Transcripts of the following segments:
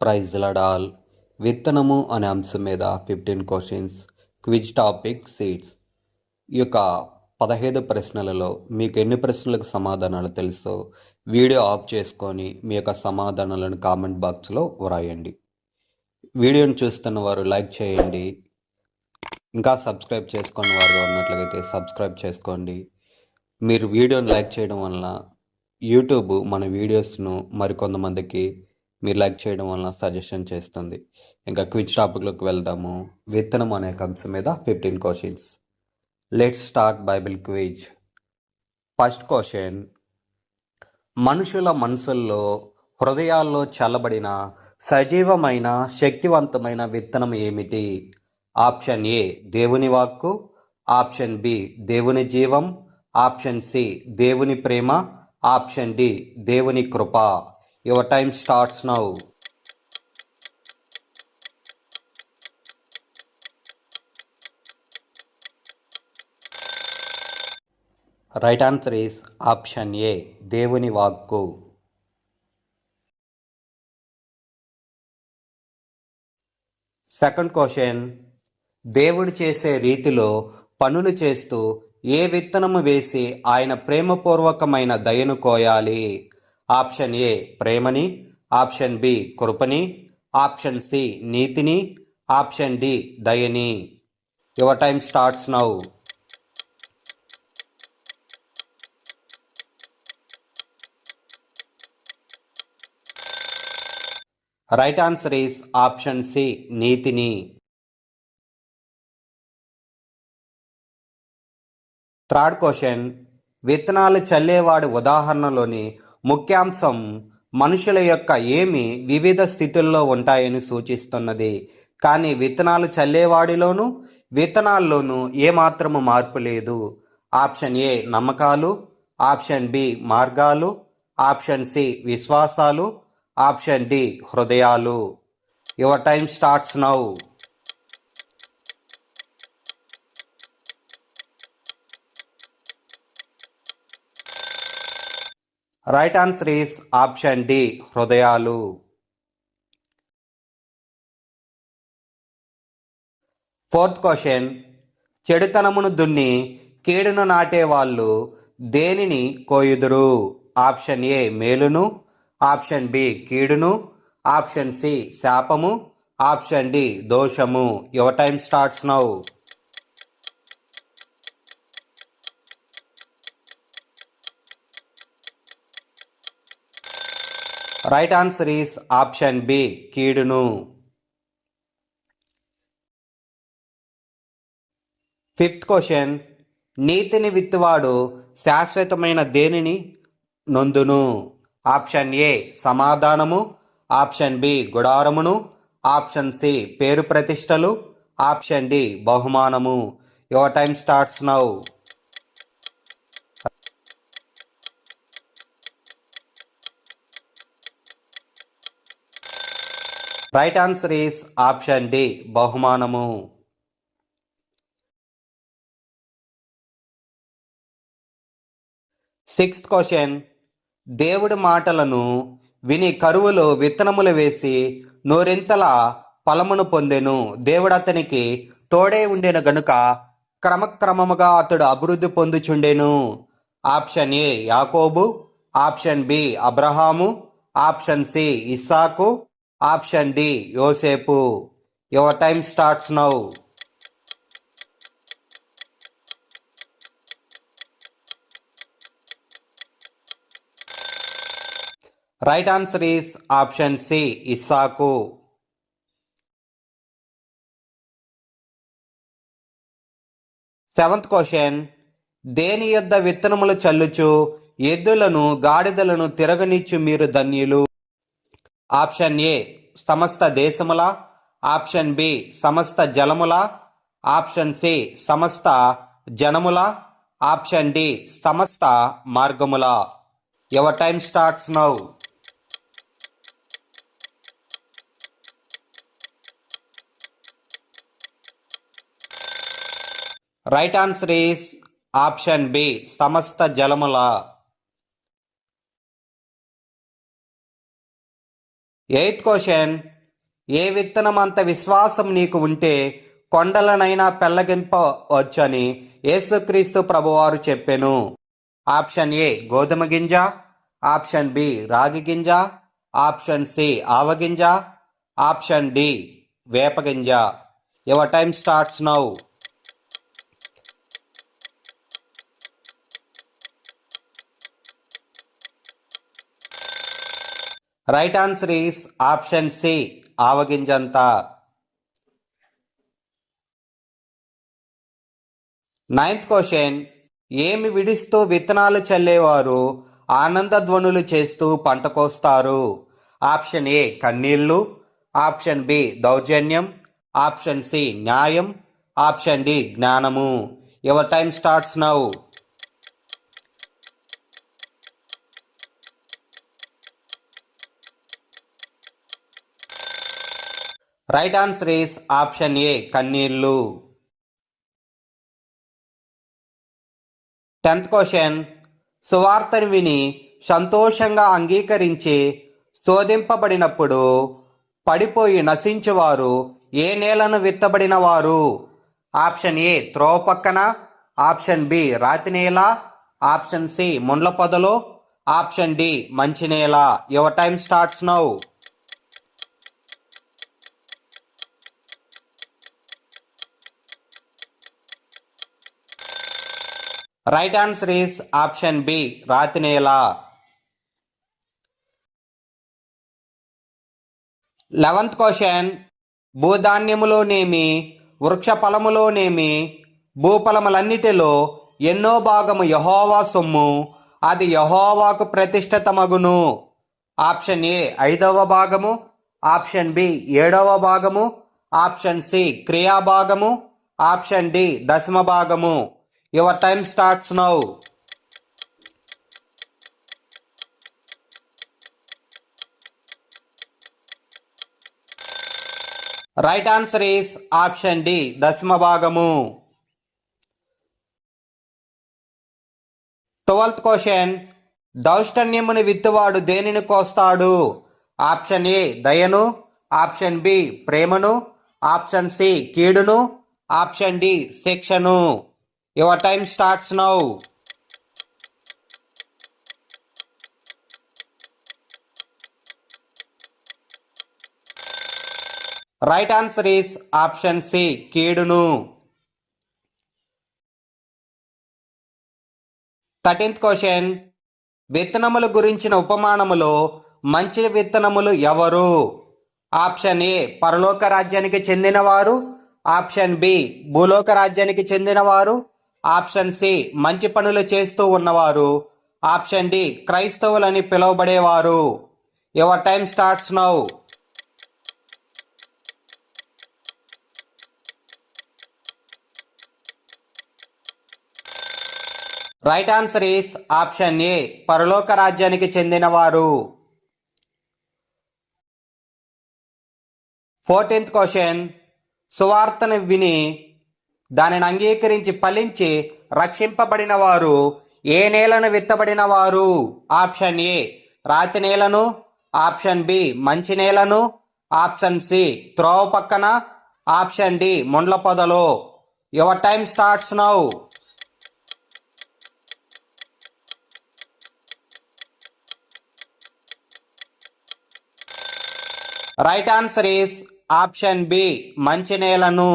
Praise lord. విత్తనము అనే అంశం మీద 15 క్వశ్చన్స్. Quiz topic seeds. ఈ యొక్క 15 ప్రశ్నలలో మీకు ఎన్ని ప్రశ్నలకు సమాధానాలు తెలుసో వీడియో ఆఫ్ చేసుకొని మీ యొక్క సమాధానాలను కామెంట్ బాక్స్లో వ్రాయండి. వీడియోని చూస్తున్న వారు లైక్ చేయండి. ఇంకా సబ్స్క్రైబ్ చేసుకుని వారు ఉన్నట్లయితే సబ్స్క్రైబ్ చేసుకోండి. మీరు వీడియోని లైక్ చేయడం వలన యూట్యూబ్ మన వీడియోస్ను మరికొంతమందికి మీరు లైక్ చేయడం వలన సజెషన్ చేస్తుంది. ఇంకా క్విజ్ టాపిక్లోకి వెళ్దాము. విత్తనం అనే అంశం మీద 15 questions. Let's start Bible quiz. First question, మనుషుల మనసుల్లో హృదయాల్లో చల్లబడిన సజీవమైన శక్తివంతమైన విత్తనం ఏమిటి? ఆప్షన్ ఏ దేవుని వాక్కు, ఆప్షన్ బి దేవుని జీవం, ఆప్షన్ సి దేవుని ప్రేమ, ఆప్షన్ డి దేవుని కృప. Your time starts now. Right answer is option A దేవుని వాక్కు. సెకండ్ క్వశ్చన్, దేవుడు చేసే రీతిలో పనులు చేస్తూ ఏ విత్తనము వేసి ఆయన ప్రేమపూర్వకమైన దయను కోయాలి? ఆప్షన్ ఏ ప్రేమని, ఆప్షన్ బి కృపని, ఆప్షన్ సి నీతిని, ఆప్షన్ డి దయని. Your time starts now. Right answer is option C నీతిని. థర్డ్ క్వశ్చన్, విత్తనాలు చల్లేవాడి ఉదాహరణలోని ముఖ్యాంశం మనుషుల యొక్క ఏమి వివిధ స్థితుల్లో ఉంటాయని సూచిస్తున్నది. కానీ విత్తనాలు చల్లేవాడిలోనూ విత్తనాల్లోనూ ఏమాత్రము మార్పు లేదు. ఆప్షన్ ఏ నమ్మకాలు, ఆప్షన్ బి మార్గాలు, ఆప్షన్ సి విశ్వాసాలు, ఆప్షన్ డి హృదయాలు. Your time starts now. Right answer is option D హృదయాలు. ఫోర్త్ క్వశ్చన్, చెడుతనమును దున్ని కీడును నాటే వాళ్ళు దేనిని కోయుదురు? ఆప్షన్ ఏ మేలును, ఆప్షన్ బి కీడును, ఆప్షన్ సి శాపము, ఆప్షన్ డి దోషము. Your time starts now. Right answer is option B కీడును. ఫిఫ్త్ క్వశ్చన్, నీతిని విత్తువాడు శాశ్వతమైన దేనిని నొందును? ఆప్షన్ ఏ సమాధానము, ఆప్షన్ బి గుడారమును, ఆప్షన్ సి పేరు ప్రతిష్టలు, ఆప్షన్ డి బహుమానము. Your time starts now. Right answer is option D బహుమానము. సిక్స్త్ క్వశ్చన్, దేవుడి మాటలను విని కరువులో విత్తనములు వేసి నూరింతల ఫలమును పొందెను. దేవుడు అతనికి తోడే ఉండెను గనుక క్రమక్రమముగా అతడు అభివృద్ధి పొందుచుండెను. ఆప్షన్ ఏ యాకోబు, ఆప్షన్ బి అబ్రహాము, ఆప్షన్ సి ఇస్సాకు, ఆప్షన్ డి యోసేపు. Your time starts now. Right answer is option C ఇస్సాకు. సెవెంత్ క్వశ్చన్, దేని యొద్ద విత్తనములు చల్లుచు ఎద్దులను గాడిదలను తిరగనిచ్చు మీరు ధన్యులు? ఆప్షన్ ఏ సమస్త దేశముల, ఆప్షన్ బి సమస్త జలముల, ఆప్షన్ సి సమస్త జనముల, ఆప్షన్ డి సమస్త మార్గముల. Your time starts now. Right answer is option B సమస్త జలముల. ఎయిత్ క్వశ్చన్, ఏ విత్తనం అంత విశ్వాసం నీకు ఉంటే కొండలనైనా పెళ్లగింపవచ్చని యేసుక్రీస్తు ప్రభువారు చెప్పెను? ఆప్షన్ ఏ గోధుమ గింజ, ఆప్షన్ బి రాగి గింజ, ఆప్షన్ సి ఆవగింజ, ఆప్షన్ డి వేపగింజ. Your time starts now. Right answer is option C ఆవగింజంతా. నైన్త్ క్వశ్చన్, ఏమి విడిస్తూ విత్తనాలు చల్లేవారు ఆనంద ధ్వనులు చేస్తూ పంట కోస్తారు? ఆప్షన్ ఏ కన్నీళ్లు, ఆప్షన్ బి దౌర్జన్యం, ఆప్షన్ సి న్యాయం, ఆప్షన్ డి జ్ఞానము. Your time starts now. Right answer is option ఏ కన్నీళ్లు. 10th క్వశ్చన్, సువార్తను విని సంతోషంగా అంగీకరించి శోధింపబడినప్పుడు పడిపోయి నశించువారు ఏ నేలను విత్తబడిన వారు? ఆప్షన్ ఏ త్రోవ పక్కన, ఆప్షన్ బి రాతి నేల, ఆప్షన్ సి ముండ్ల పొదలో, ఆప్షన్ డి మంచి నేల. Your time starts now. Right answer is option B రాతి నేల. 11th క్వశ్చన్, భూధాన్యములోనేమి వృక్ష ఫలములోనేమి భూఫలములన్నిటిలో ఎన్నో భాగము యెహోవా సొమ్ము, అది యెహోవాకు ప్రతిష్ఠితమగును? ఆప్షన్ ఏ 5వ భాగము, ఆప్షన్ బి 7వ భాగము, ఆప్షన్ సి క్రియా భాగము, ఆప్షన్ డి దశమ భాగము. Your time starts now. Right answer is option D దశమ భాగము. 12th క్వశ్చన్, దౌష్టన్యమును విత్తువాడు దేనిని కోస్తాడు? ఆప్షన్ ఏ దయను, ఆప్షన్ బి ప్రేమను, ఆప్షన్ సి కీడును, ఆప్షన్ డి శిక్షను. Your time starts now. Right answer is option C కీడును. 13th క్వశ్చన్, విత్తనముల గురించిన ఉపమానములో మంచి విత్తనములు ఎవరు? ఆప్షన్ ఏ పరలోక రాజ్యానికి చెందినవారు, ఆప్షన్ బి భూలోక రాజ్యానికి చెందినవారు, ఆప్షన్ సి మంచి పనులు చేస్తూ ఉన్నవారు, ఆప్షన్ డి క్రైస్తవులని పిలువబడేవారు. Your time starts now. Right answer is option A పరలోక రాజ్యానికి చెందినవారు. 14th క్వశ్చన్, సువార్తను విని దానిని అంగీకరించి ఫలించి రక్షింపబడిన వారు ఏ నేలను విత్తబడిన వారు? ఆప్షన్ ఏ రాతి నేలను, ఆప్షన్ బి మంచి నేలను, ఆప్షన్ సి త్రోవ పక్కన, ఆప్షన్ డి ముండ్ల పొదలో. Your time starts now. Right answer is option B మంచి నేలను.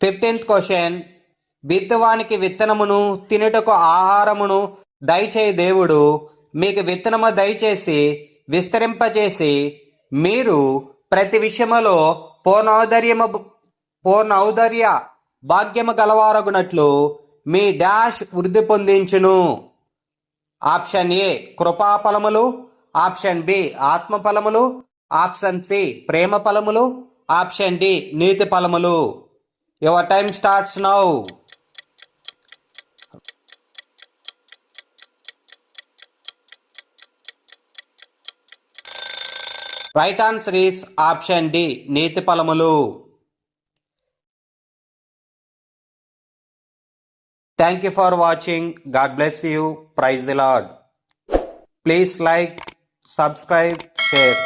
15th క్వశ్చన్, విత్తువానికి విత్తనమును తినుటకు ఆహారమును దయచేయి దేవుడు మీకు విత్తనము దయచేసి విస్తరింపచేసి మీరు ప్రతి విషయములో పూర్ణౌదర్య భాగ్యము గలవారగునట్లు మీ డాష్ వృద్ధి పొందించును. ఆప్షన్ ఏ కృపా ఫలములు, ఆప్షన్ బి ఆత్మ ఫలములు, ఆప్షన్ సి ప్రేమ ఫలములు, ఆప్షన్ డి నీతి ఫలములు. Your time starts now. Right answer is option D నీతి ఫలములు. Thank you for watching. God bless you. Praise the Lord. Please like, subscribe, share.